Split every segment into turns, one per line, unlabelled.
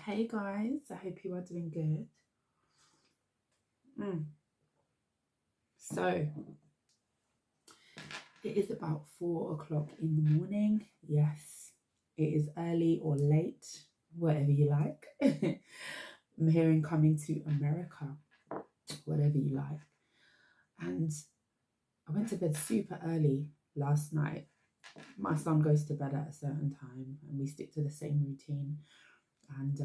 Hey guys, I hope you are doing good. So it is about 4 o'clock in the morning. Yes, it is early or late, whatever you like. I'm hearing coming to America, whatever you like. And I went to bed super early last night. My son goes to bed at a certain time and we stick to the same routine. And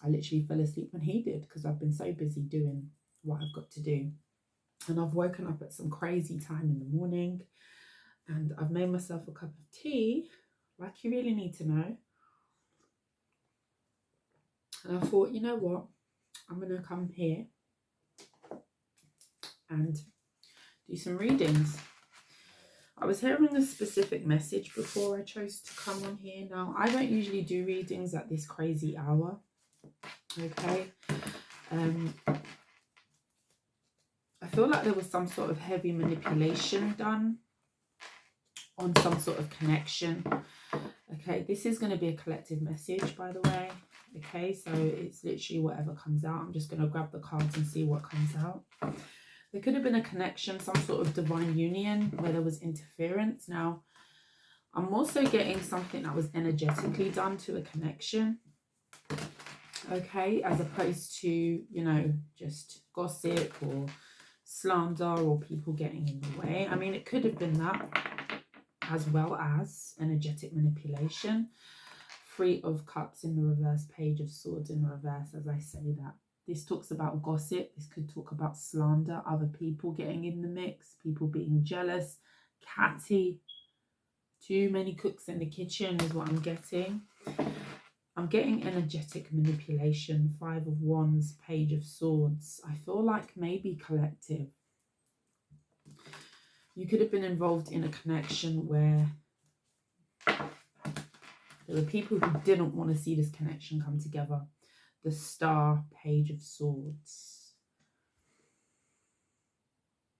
I literally fell asleep when he did because I've been so busy doing what I've got to do. And I've woken up at some crazy time in the morning and I've made myself a cup of tea, like you really need to know. And I thought, you know what? I'm going to come here and do some readings. I was hearing a specific message before I chose to come on here. Now, I don't usually do readings at this crazy hour. Okay. I feel like there was some sort of heavy manipulation done on some sort of connection. Okay, this is going to be a collective message, by the way. Okay, so it's literally whatever comes out. I'm just going to grab the cards and see what comes out. There could have been a connection, some sort of divine union where there was interference. Now, I'm also getting something that was energetically done to a connection. Okay, as opposed to, you know, just gossip or slander or people getting in the way. I mean, it could have been that, as well as energetic manipulation. Three of Cups in the reverse, Page of Swords in reverse. As I say that, this talks about gossip. This could talk about slander, other people getting in the mix, people being jealous, catty. Too many cooks in the kitchen is what I'm getting. I'm getting energetic manipulation. Five of Wands, Page of Swords. I feel like maybe collective. You could have been involved in a connection where there were people who didn't want to see this connection come together. The Star, Page of Swords.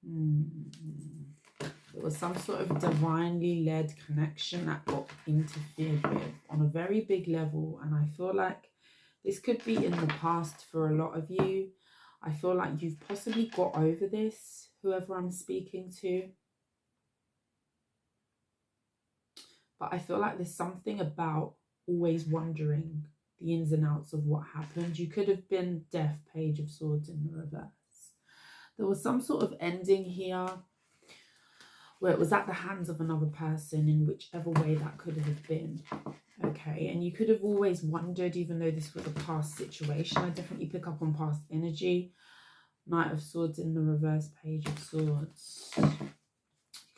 There was some sort of divinely led connection that got interfered with on a very big level. And I feel like this could be in the past for a lot of you. I feel like you've possibly got over this, whoever I'm speaking to. But I feel like there's something about always wondering the ins and outs of what happened. You could have been Death, Page of Swords in the reverse. There was some sort of ending here where it was at the hands of another person in whichever way that could have been. Okay, and you could have always wondered, even though this was a past situation. I definitely pick up on past energy. Knight of Swords in the reverse, Page of Swords. You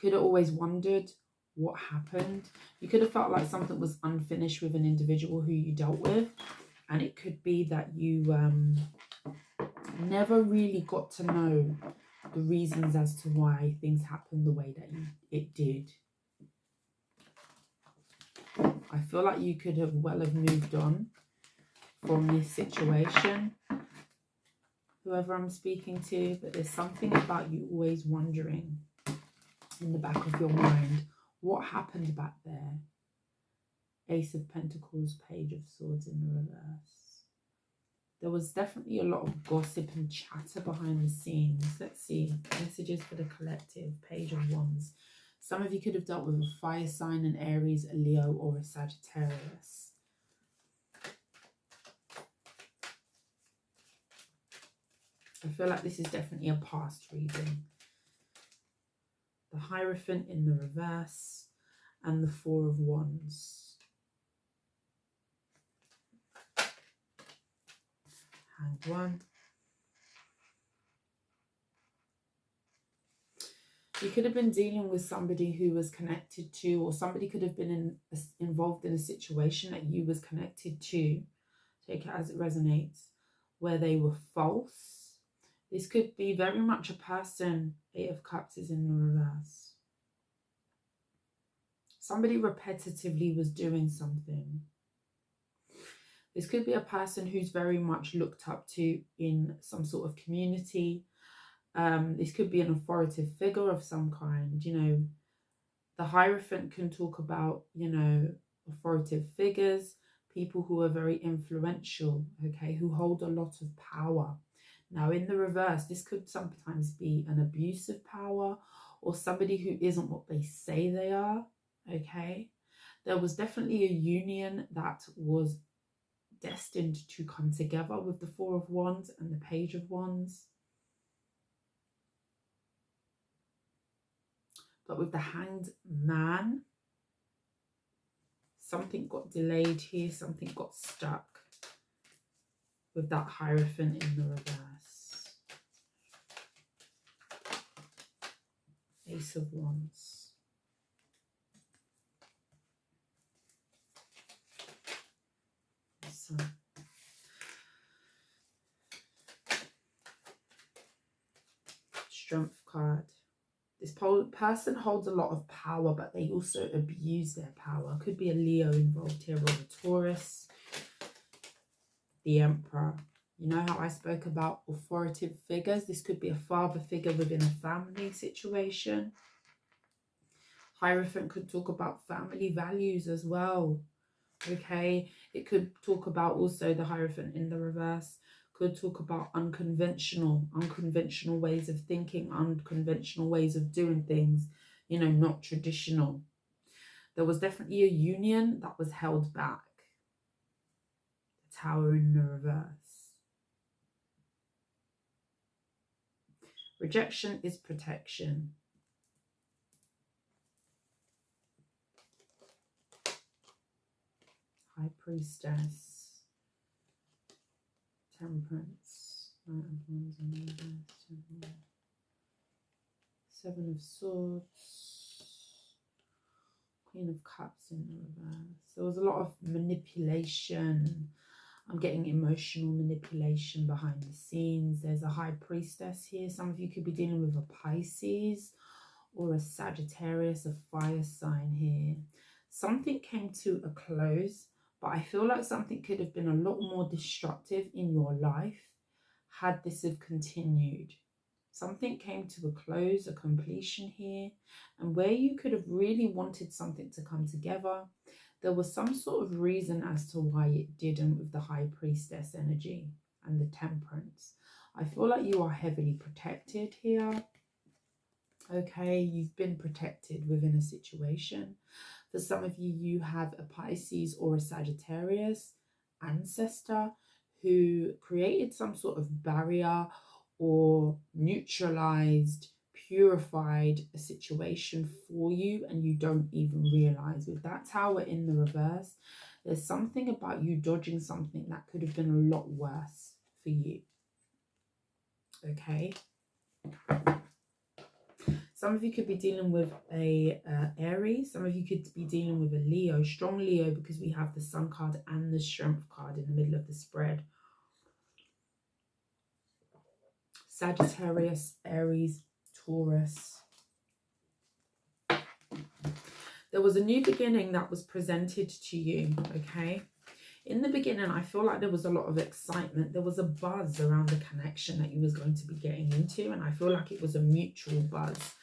could have always wondered what happened. You could have felt like something was unfinished with an individual who you dealt with, and it could be that you never really got to know the reasons as to why things happened the way that it did. I feel like you could have moved on from this situation, whoever I'm speaking to, but there's something about you always wondering in the back of your mind, what happened back there? Ace of Pentacles, Page of Swords in the reverse. There was definitely a lot of gossip and chatter behind the scenes. Let's see. Messages for the collective. Page of Wands. Some of you could have dealt with a fire sign, an Aries, a Leo, or a Sagittarius. I feel like this is definitely a past reading. The Hierophant in the reverse and the Four of Wands. Hanged One. You could have been dealing with somebody who was connected to, or somebody could have been involved in a situation that you was connected to. Take it as it resonates, where they were false. This could be very much a person. Eight of Cups is in the reverse. Somebody repetitively was doing something. This could be a person who's very much looked up to in some sort of community. This could be an authoritative figure of some kind. You know, the Hierophant can talk about, you know, authoritative figures, people who are very influential, okay, who hold a lot of power. Now, in the reverse, this could sometimes be an abuse of power or somebody who isn't what they say they are, okay? There was definitely a union that was destined to come together with the Four of Wands and the Page of Wands. But with the Hanged Man, something got delayed here, something got stuck with that Hierophant in the reverse. Ace of Wands. So, Strength card. This person holds a lot of power, but they also abuse their power. Could be a Leo involved here or a Taurus. The Emperor. You know how I spoke about authoritative figures? This could be a father figure within a family situation. Hierophant could talk about family values as well. Okay, it could talk about also the Hierophant in the reverse. Could talk about unconventional ways of thinking, unconventional ways of doing things, you know, not traditional. There was definitely a union that was held back. The Tower in the reverse. Rejection is protection. High Priestess. Temperance. Knight of Wands in the reverse. Seven of Swords. Queen of Cups in the reverse. There was a lot of manipulation. I'm getting emotional manipulation behind the scenes. There's a High Priestess here. Some of you could be dealing with a Pisces or a Sagittarius, a fire sign here. Something came to a close, but I feel like something could have been a lot more destructive in your life had this have continued. Something came to a close, a completion here, and where you could have really wanted something to come together, there was some sort of reason as to why it didn't with the High Priestess energy and the Temperance. I feel like you are heavily protected here. Okay, you've been protected within a situation. For some of you, you have a Pisces or a Sagittarius ancestor who created some sort of barrier or neutralized, purified a situation for you, and you don't even realize. With that Tower in the reverse, there's something about you dodging something that could have been a lot worse for you. Okay. Some of you could be dealing with a Aries. Some of you could be dealing with a Leo, strong Leo, because we have the Sun card and the Strength card in the middle of the spread. Sagittarius, Aries, Taurus. There was a new beginning that was presented to you, okay? In the beginning, I feel like there was a lot of excitement. There was a buzz around the connection that you was going to be getting into, and I feel like it was a mutual buzz.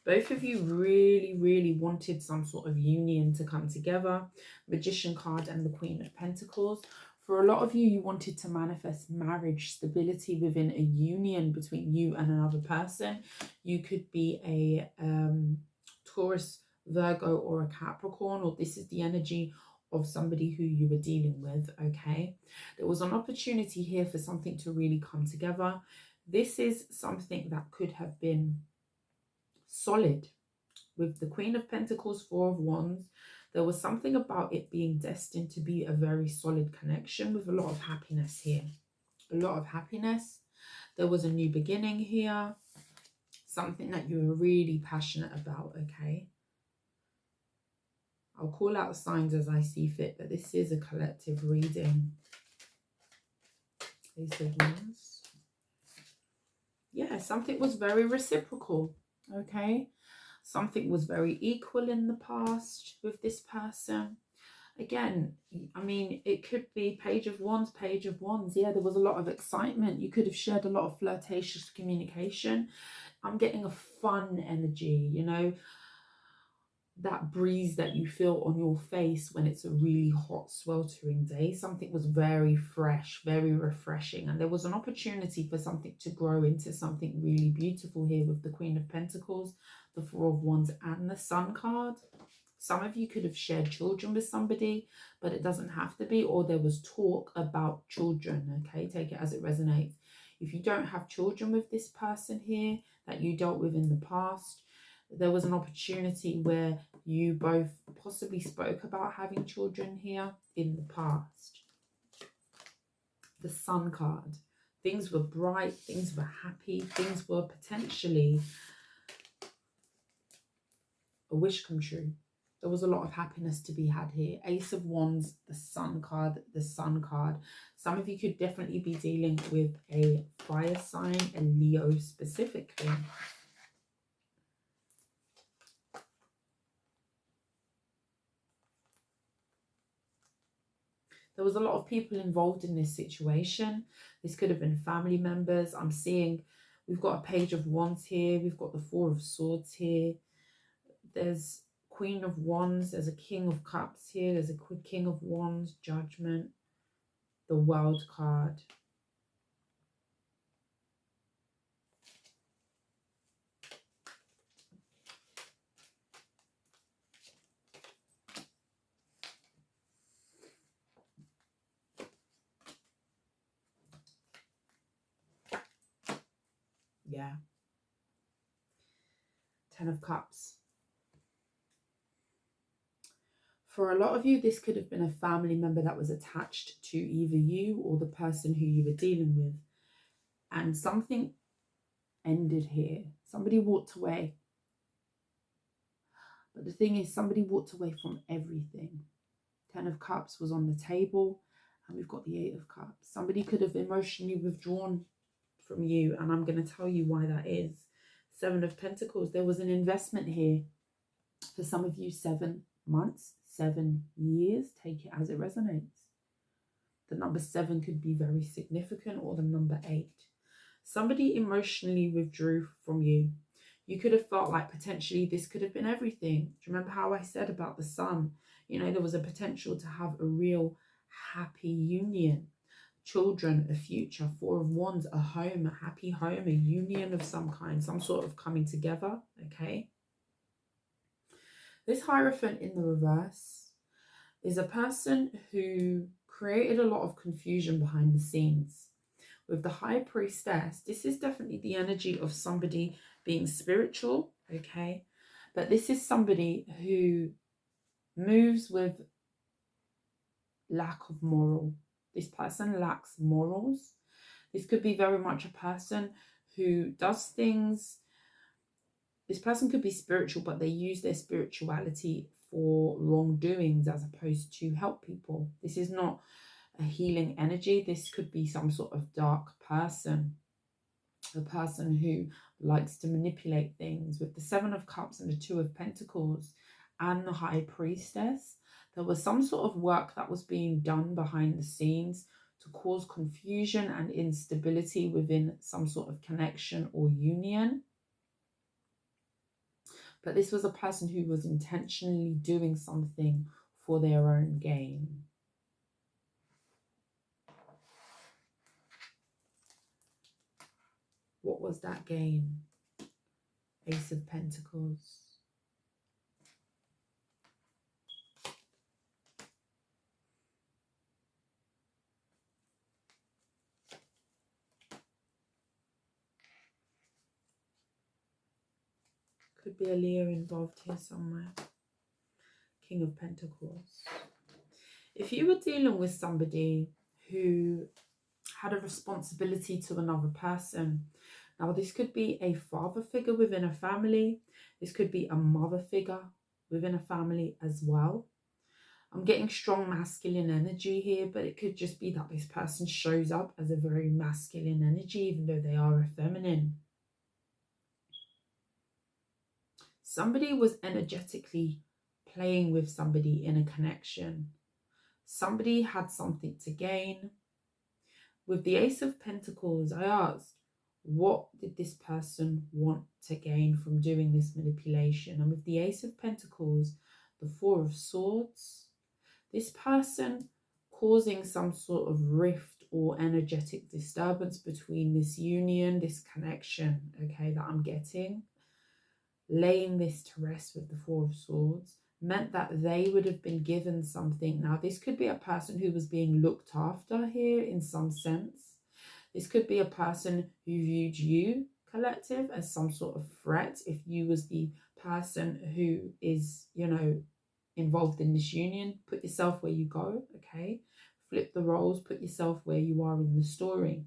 Both of you really, really wanted some sort of union to come together. Magician card and the Queen of Pentacles. For a lot of you, you wanted to manifest marriage, stability within a union between you and another person. You could be a Taurus, Virgo, or a Capricorn, or this is the energy of somebody who you were dealing with, okay? There was an opportunity here for something to really come together. This is something that could have been solid. With the Queen of Pentacles, Four of Wands, there was something about it being destined to be a very solid connection with a lot of happiness here. A lot of happiness. There was a new beginning here. Something that you were really passionate about, okay? I'll call out signs as I see fit, but this is a collective reading. Ace of Wands. Yeah, something was very reciprocal, okay? Something was very equal in the past with this person. Again, I mean, it could be Page of Wands, Page of Wands. Yeah, there was a lot of excitement. You could have shared a lot of flirtatious communication. I'm getting a fun energy, you know. that breeze that you feel on your face when it's a really hot, sweltering day. Something was very fresh, very refreshing, and there was an opportunity for something to grow into something really beautiful here with the Queen of Pentacles, the Four of Wands, and the Sun card. Some of you could have shared children with somebody, but it doesn't have to be, or there was talk about children, okay? Take it as it resonates. If you don't have children with this person here that you dealt with in the past, there was an opportunity where you both possibly spoke about having children here in the past. The Sun card. Things were bright, things were happy, things were potentially a wish come true. There was a lot of happiness to be had here. Ace of Wands, the Sun card, the Sun card. Some of you could definitely be dealing with a fire sign, a Leo specifically. There was a lot of people involved in this situation. This could have been family members. I'm seeing we've got a Page of Wands here. We've got the Four of Swords here. There's Queen of Wands. There's a King of Cups here. There's a King of Wands, Judgment, the World card. Yeah. Ten of Cups. For a lot of you, this could have been a family member that was attached to either you or the person who you were dealing with. And something ended here. Somebody walked away. But the thing is, somebody walked away from everything. Ten of Cups was on the table, and we've got the Eight of Cups. Somebody could have emotionally withdrawn from you, and I'm going to tell you why that is. Seven of Pentacles. There was an investment here. For some of you, 7 months, 7 years. Take it as it resonates. The number 7 could be very significant, or the number 8. Somebody emotionally withdrew from you. You could have felt like potentially this could have been everything. Do you remember how I said about the Sun? You know, there was a potential to have a real happy union. Children, a future, Four of Wands, a home, a happy home, a union of some kind, some sort of coming together, okay? This Hierophant in the reverse is a person who created a lot of confusion behind the scenes. With the High Priestess, this is definitely the energy of somebody being spiritual, okay? But this is somebody who moves with lack of moral. This person lacks morals. This could be very much a person who does things. This person could be spiritual, but they use their spirituality for wrongdoings as opposed to help people. This is not a healing energy. This could be some sort of dark person, a person who likes to manipulate things. With the Seven of Cups and the Two of Pentacles and the High Priestess, there was some sort of work that was being done behind the scenes to cause confusion and instability within some sort of connection or union. But this was a person who was intentionally doing something for their own gain. What was that gain? Ace of Pentacles. Could be a Leo involved here somewhere. King of Pentacles. If you were dealing with somebody who had a responsibility to another person, now this could be a father figure within a family. This could be a mother figure within a family as well. I'm getting strong masculine energy here, but it could just be that this person shows up as a very masculine energy, even though they are a feminine. Somebody was energetically playing with somebody in a connection. Somebody had something to gain. With the Ace of Pentacles, I asked, What did this person want to gain from doing this manipulation? And with the Ace of Pentacles, the Four of Swords, this person causing some sort of rift or energetic disturbance between this union, this connection, okay, that I'm getting, laying this to rest with the Four of Swords, meant that they would have been given something. Now, this could be a person who was being looked after here in some sense. This could be a person who viewed you, collective, as some sort of threat. If you was the person who is, you know, involved in this union, put yourself where you go, okay? Flip the roles, put yourself where you are in the story.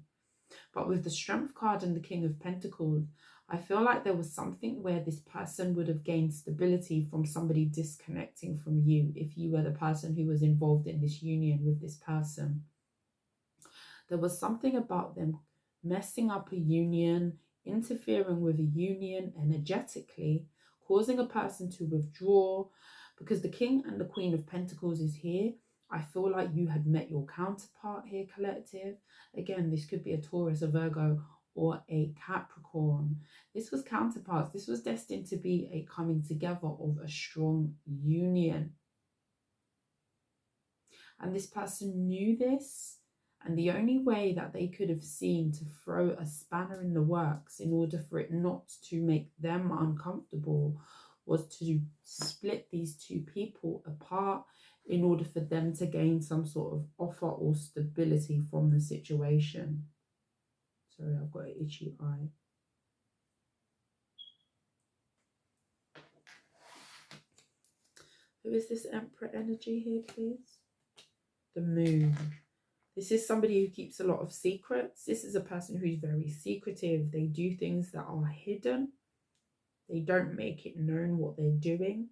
But with the Strength card and the King of Pentacles, I feel like there was something where this person would have gained stability from somebody disconnecting from you if you were the person who was involved in this union with this person. There was something about them messing up a union, interfering with a union energetically, causing a person to withdraw. Because the King and the Queen of Pentacles is here, I feel like you had met your counterpart here, collective. Again, this could be a Taurus, a Virgo, or a Capricorn. This was counterparts. This was destined to be a coming together of a strong union. And this person knew this. And the only way that they could have seen to throw a spanner in the works in order for it not to make them uncomfortable was to split these two people apart in order for them to gain some sort of offer or stability from the situation. Sorry, I've got an itchy eye. Who is this Emperor energy here, please? The Moon. This is somebody who keeps a lot of secrets. This is a person who's very secretive. They do things that are hidden. They don't make it known what they're doing.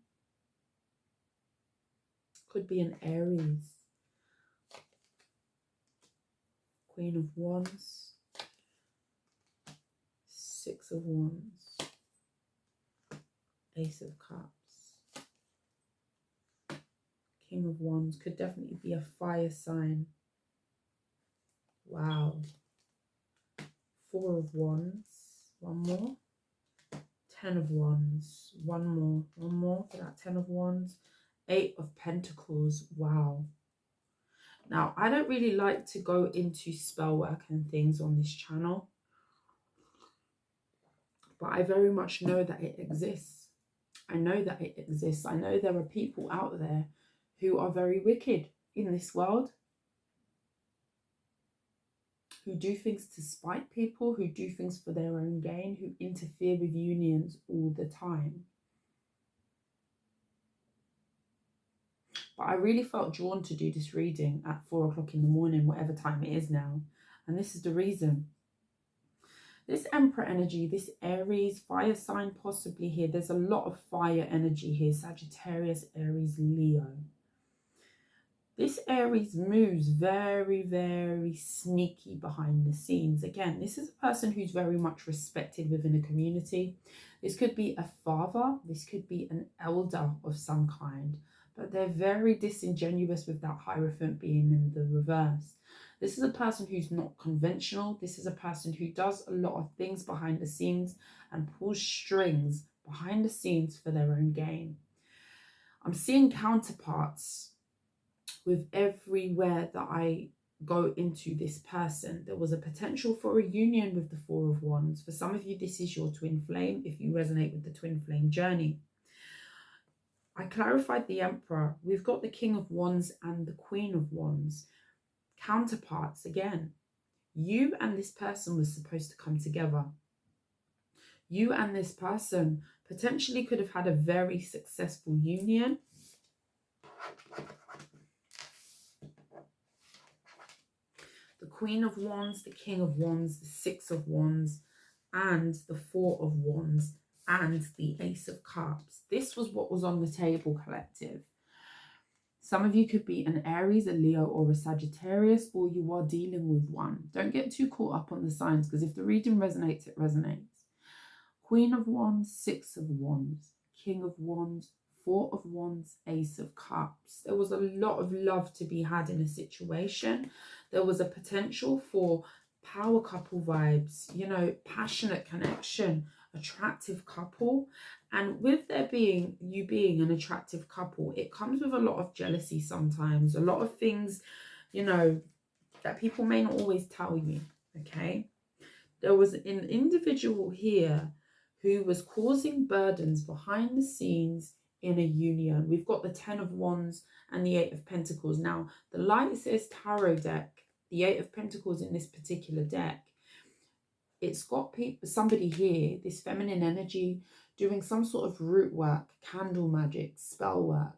Could be an Aries. Queen of Wands. Six of Wands. Ace of Cups. King of Wands. Could definitely be a fire sign. Wow. Four of Wands. One more. 10 of Wands. One more for that 10 of Wands. 8 of Pentacles. Wow. Now, I don't really like to go into spell work and things on this channel, but I very much know that it exists. I know that it exists. I know there are people out there who are very wicked in this world, who do things to spite people, who do things for their own gain, who interfere with unions all the time. But I really felt drawn to do this reading at 4 o'clock in the morning, whatever time it is now. And this is the reason. This Emperor energy, this Aries, fire sign possibly here. There's a lot of fire energy here. Sagittarius, Aries, Leo. This Aries moves very, very sneaky behind the scenes. Again, this is a person who's very much respected within a community. This could be a father. This could be an elder of some kind. But they're very disingenuous with that Hierophant being in the reverse. This is a person who's not conventional. This is a person who does a lot of things behind the scenes and pulls strings behind the scenes for their own gain. I'm seeing counterparts with everywhere that I go into this person. There was a potential for a union with the Four of Wands. For some of you, this is your twin flame, if you resonate with the twin flame journey. I clarified the Emperor. We've got the King of Wands and the Queen of Wands. Counterparts again. You and this person was supposed to come together. You and this person potentially could have had a very successful union. The Queen of Wands, the King of Wands, the Six of Wands, and the Four of Wands, and the Ace of Cups. This was what was on the table, collective. Some of you could be an Aries, a Leo, or a Sagittarius, or you are dealing with one. Don't get too caught up on the signs, because if the reading resonates, it resonates. Queen of Wands, Six of Wands, King of Wands, Four of Wands, Ace of Cups. There was a lot of love to be had in a situation. There was a potential for power couple vibes, you know, passionate connection, attractive couple. And with there being you being an attractive couple, it comes with a lot of jealousy sometimes, a lot of things, you know, that people may not always tell you. Okay, there was an individual here who was causing burdens behind the scenes in a union. We've got the 10 of Wands and the 8 of Pentacles. Now, the light says tarot deck, the 8 of Pentacles in this particular deck. It's got people, somebody here, this feminine energy, doing some sort of root work, candle magic, spell work.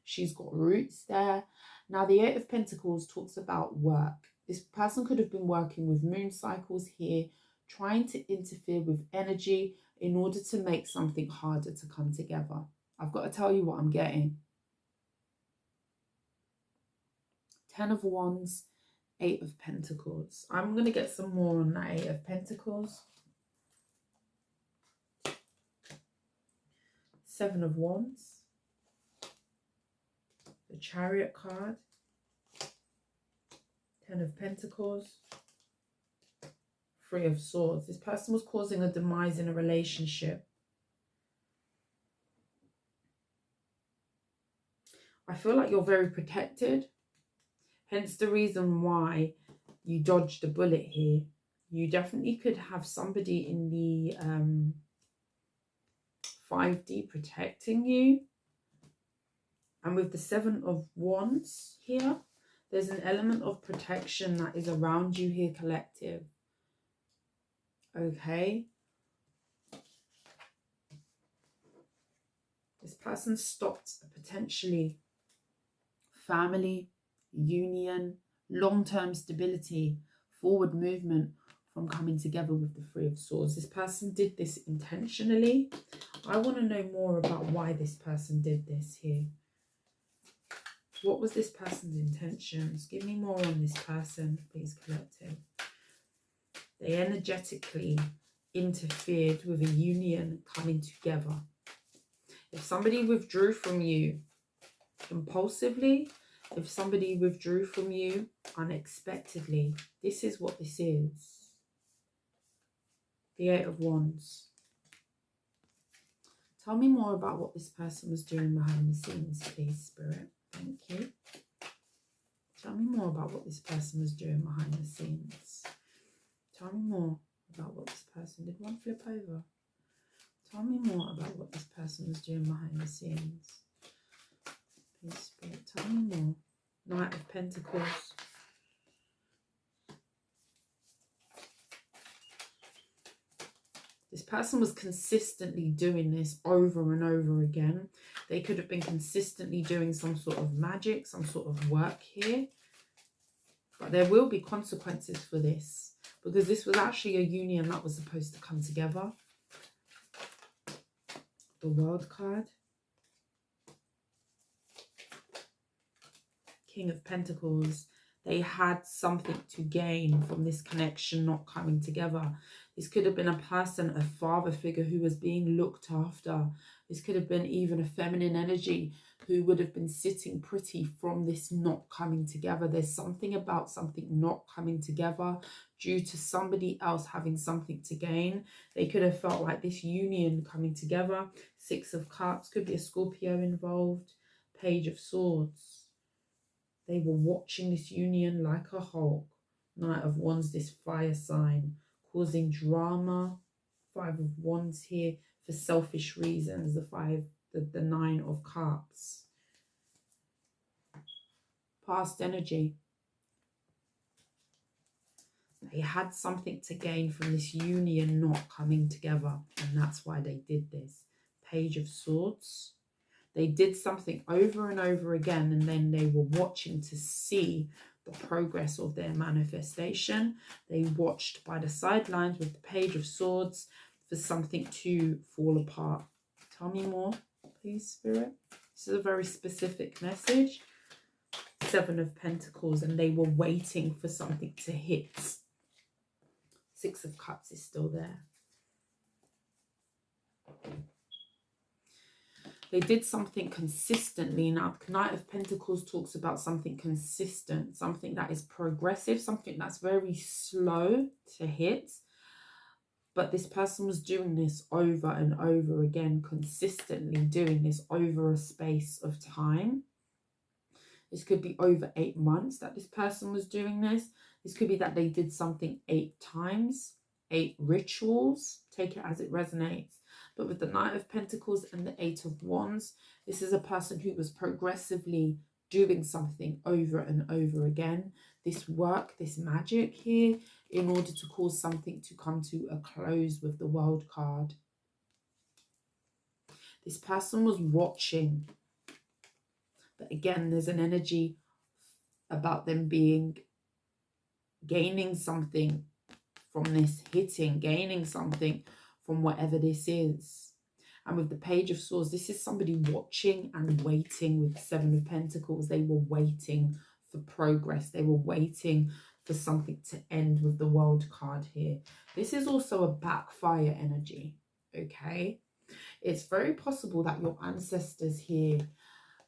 She's got roots there. Now, the 8 of Pentacles talks about work. This person could have been working with moon cycles here, trying to interfere with energy in order to make something harder to come together. I've got to tell you what I'm getting. 10 of Wands, 8 of Pentacles. I'm going to get some more on that 8 of Pentacles. 7 of Wands. The Chariot card. 10 of Pentacles. 3 of Swords. This person was causing a demise in a relationship. I feel like you're very protected. Hence the reason why you dodged a bullet here. You definitely could have somebody in the 5D protecting you. And with the 7 of Wands here, there's an element of protection that is around you here, collective. Okay. This person stopped a potentially family, union, long-term stability, forward movement from coming together with the 3 of Swords. This person did this intentionally. I want to know more about why this person did this here. What was this person's intentions? Give me more on this person, please, collective. They energetically interfered with a union coming together. If somebody withdrew from you impulsively, if somebody withdrew from you unexpectedly, this is what this is. The 8 of Wands. Tell me more about what this person was doing behind the scenes, please, Spirit. Thank you. Tell me more about what this person was doing behind the scenes. Tell me more about what this person did. One flip over. Tell me more about what this person was doing behind the scenes. Please, Spirit, tell me more. Knight of Pentacles. This person was consistently doing this over and over again. They could have been consistently doing some sort of magic, some sort of work here. But there will be consequences for this, because this was actually a union that was supposed to come together. The World card. King of Pentacles. They had something to gain from this connection not coming together. This could have been a person, a father figure who was being looked after. This could have been even a feminine energy who would have been sitting pretty from this not coming together. There's something about something not coming together due to somebody else having something to gain. They could have felt like this union coming together. 6 of Cups, could be a Scorpio involved. Page of Swords. They were watching this union like a hawk. Knight of Wands, this fire sign, causing drama. 5 of Wands here for selfish reasons. The 9 of Cups. Past energy. They had something to gain from this union not coming together, and that's why they did this. Page of Swords. They did something over and over again, and then they were watching to see the progress of their manifestation. They watched by the sidelines with the Page of Swords for something to fall apart. Tell me more, please, Spirit. This is a very specific message. 7 of Pentacles, and they were waiting for something to hit. 6 of Cups is still there. They did something consistently. Now, Knight of Pentacles talks about something consistent, something that is progressive, something that's very slow to hit. But this person was doing this over and over again, consistently doing this over a space of time. This could be over 8 months that this person was doing this. This could be that they did something 8 times, 8 rituals. Take it as it resonates. But with the Knight of Pentacles and the 8 of Wands, this is a person who was progressively doing something over and over again. This work, this magic here, in order to cause something to come to a close with the World card. This person was watching. But again, there's an energy about them gaining something from this hitting, gaining something from whatever this is. And with the Page of Swords, this is somebody watching and waiting with the 7 of Pentacles. They were waiting for progress. They were waiting for something to end with the World card here. This is also a backfire energy, okay? It's very possible that your ancestors here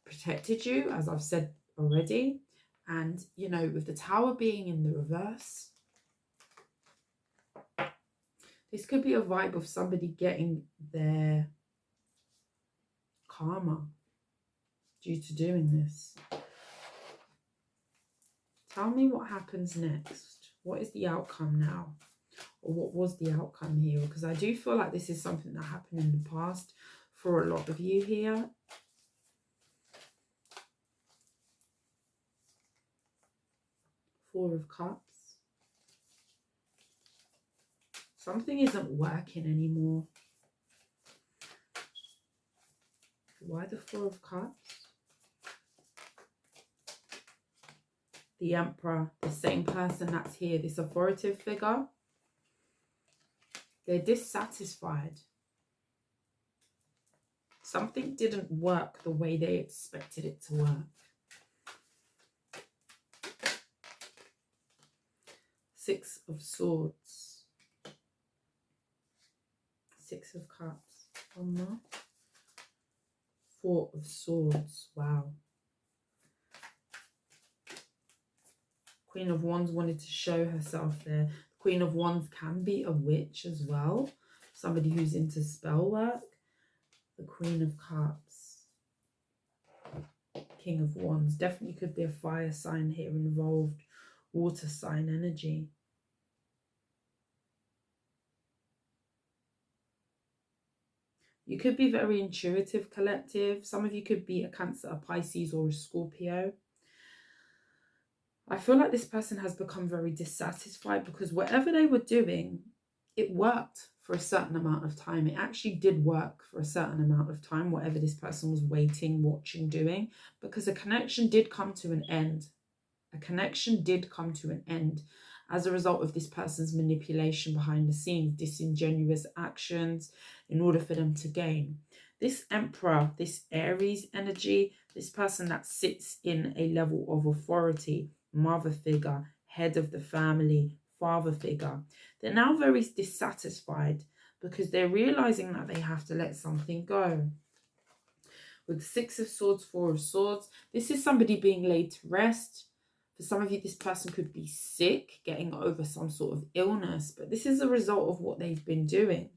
protected you, as I've said already. And, you know, with the Tower being in the reverse, this could be a vibe of somebody getting their karma due to doing this. Tell me what happens next. What is the outcome now? Or what was the outcome here? Because I do feel like this is something that happened in the past for a lot of you here. Four of Cups. Something isn't working anymore. Why the Four of Cups? The Emperor, the same person that's here, this authoritative figure. They're dissatisfied. Something didn't work the way they expected it to work. Six of Swords. Six of Cups. One more. Four of Swords. Wow. Queen of Wands wanted to show herself there. Queen of Wands can be a witch as well. Somebody who's into spell work. The Queen of Cups. King of Wands. Definitely could be a fire sign here involved. Water sign energy. You could be very intuitive, collective. Some of you could be a Cancer, a Pisces, or a Scorpio. I feel like this person has become very dissatisfied because whatever they were doing, it worked for a certain amount of time. It actually did work for a certain amount of time, whatever this person was waiting, watching, doing, because a connection did come to an end. A connection did come to an end as a result of this person's manipulation behind the scenes, disingenuous actions in order for them to gain. This Emperor, this Aries energy, this person that sits in a level of authority, mother figure, head of the family, father figure, they're now very dissatisfied because they're realizing that they have to let something go. With Six of Swords, Four of Swords, this is somebody being laid to rest. For some of you, this person could be sick, getting over some sort of illness, but this is a result of what they've been doing.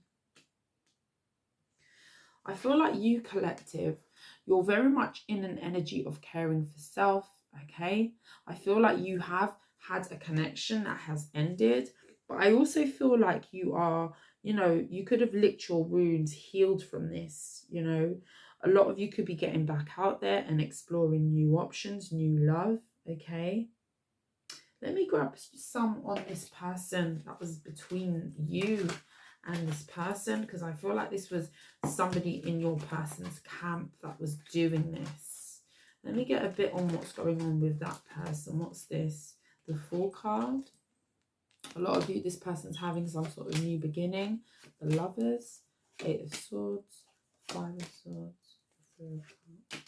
I feel like you, collective, you're very much in an energy of caring for self, okay? I feel like you have had a connection that has ended, but I also feel like you are, you know, you could have licked your wounds, healed from this, you know. A lot of you could be getting back out there and exploring new options, new love, okay? Let me grab some on this person that was between you and this person, because I feel like this was somebody in your person's camp that was doing this. Let me get a bit on what's going on with that person. What's this? The Fool card. A lot of you, this person's having some sort of new beginning. The Lovers, Eight of Swords, Five of Swords, Four of Cups.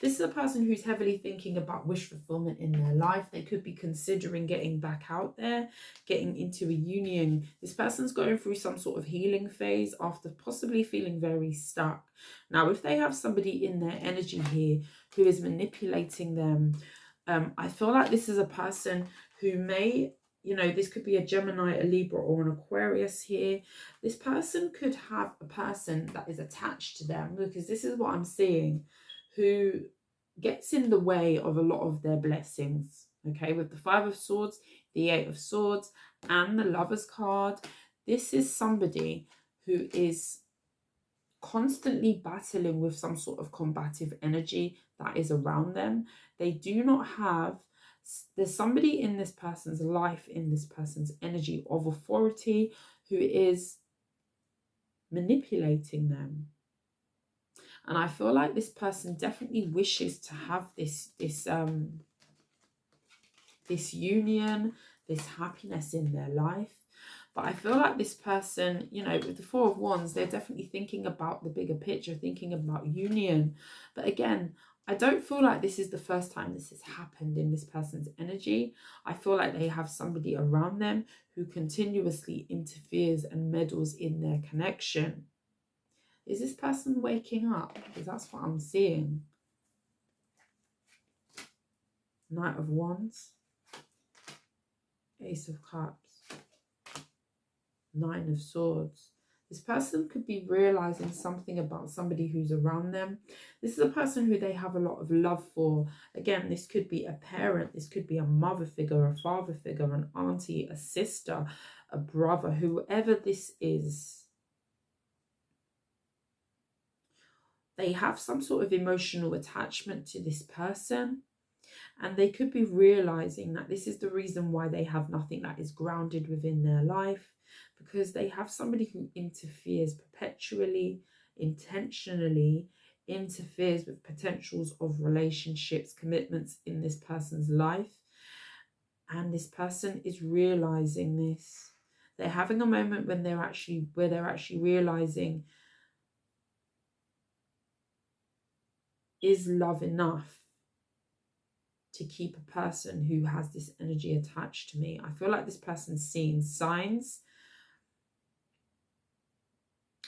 This is a person who's heavily thinking about wish fulfillment in their life. They could be considering getting back out there, getting into a union. This person's going through some sort of healing phase after possibly feeling very stuck. Now, if they have somebody in their energy here who is manipulating them, I feel like this is a person who may, you know, this could be a Gemini, a Libra, or an Aquarius here. This person could have a person that is attached to them, because this is what I'm seeing, who gets in the way of a lot of their blessings. Okay, with the Five of Swords, the Eight of Swords, and the Lover's card, this is somebody who is constantly battling with some sort of combative energy that is around them. They do not have, there's somebody in this person's life, in this person's energy of authority, who is manipulating them. And I feel like this person definitely wishes to have this union, this happiness in their life. But I feel like this person, you know, with the Four of Wands, they're definitely thinking about the bigger picture, thinking about union. But again, I don't feel like this is the first time this has happened in this person's energy. I feel like they have somebody around them who continuously interferes and meddles in their connection. Is this person waking up? Because that's what I'm seeing. Knight of Wands. Ace of Cups. Nine of Swords. This person could be realizing something about somebody who's around them. This is a person who they have a lot of love for. Again, this could be a parent. This could be a mother figure, a father figure, an auntie, a sister, a brother, whoever this is. They have some sort of emotional attachment to this person. And they could be realizing that this is the reason why they have nothing that is grounded within their life. Because they have somebody who interferes perpetually, intentionally, interferes with potentials of relationships, commitments in this person's life. And this person is realizing this. They're having a moment when they're actually realizing, is love enough to keep a person who has this energy attached to me? I feel like this person's seeing signs.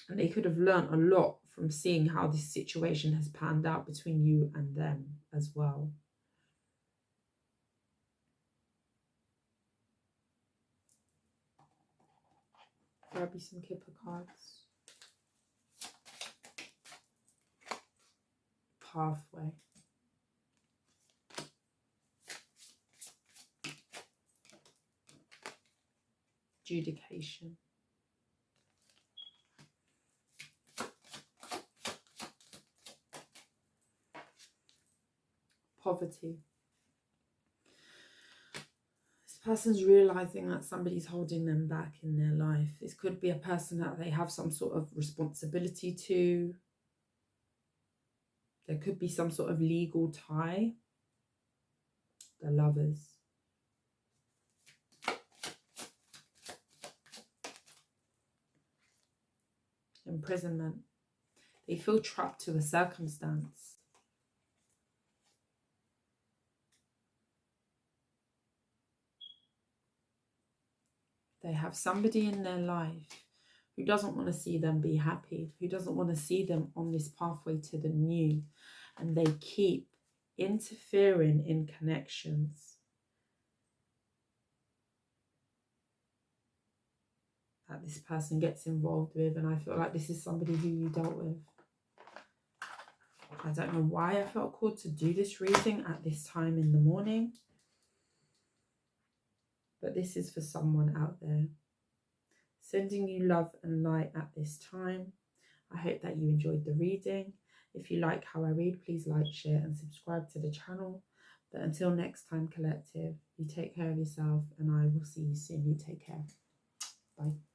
And they could have learned a lot from seeing how this situation has panned out between you and them as well. Grab you some Kipper cards. Pathway. Adjudication. Poverty. This person's realizing that somebody's holding them back in their life. This could be a person that they have some sort of responsibility to. There could be some sort of legal tie. The Lovers. Imprisonment. They feel trapped to a circumstance. They have somebody in their life who doesn't want to see them be happy, who doesn't want to see them on this pathway to the new. And they keep interfering in connections that this person gets involved with. And I feel like this is somebody who you dealt with. I don't know why I felt called to do this reading at this time in the morning. But this is for someone out there. Sending you love and light at this time. I hope that you enjoyed the reading. If you like how I read, please like, share and subscribe to the channel. But until next time, collective, you take care of yourself and I will see you soon. You take care. Bye.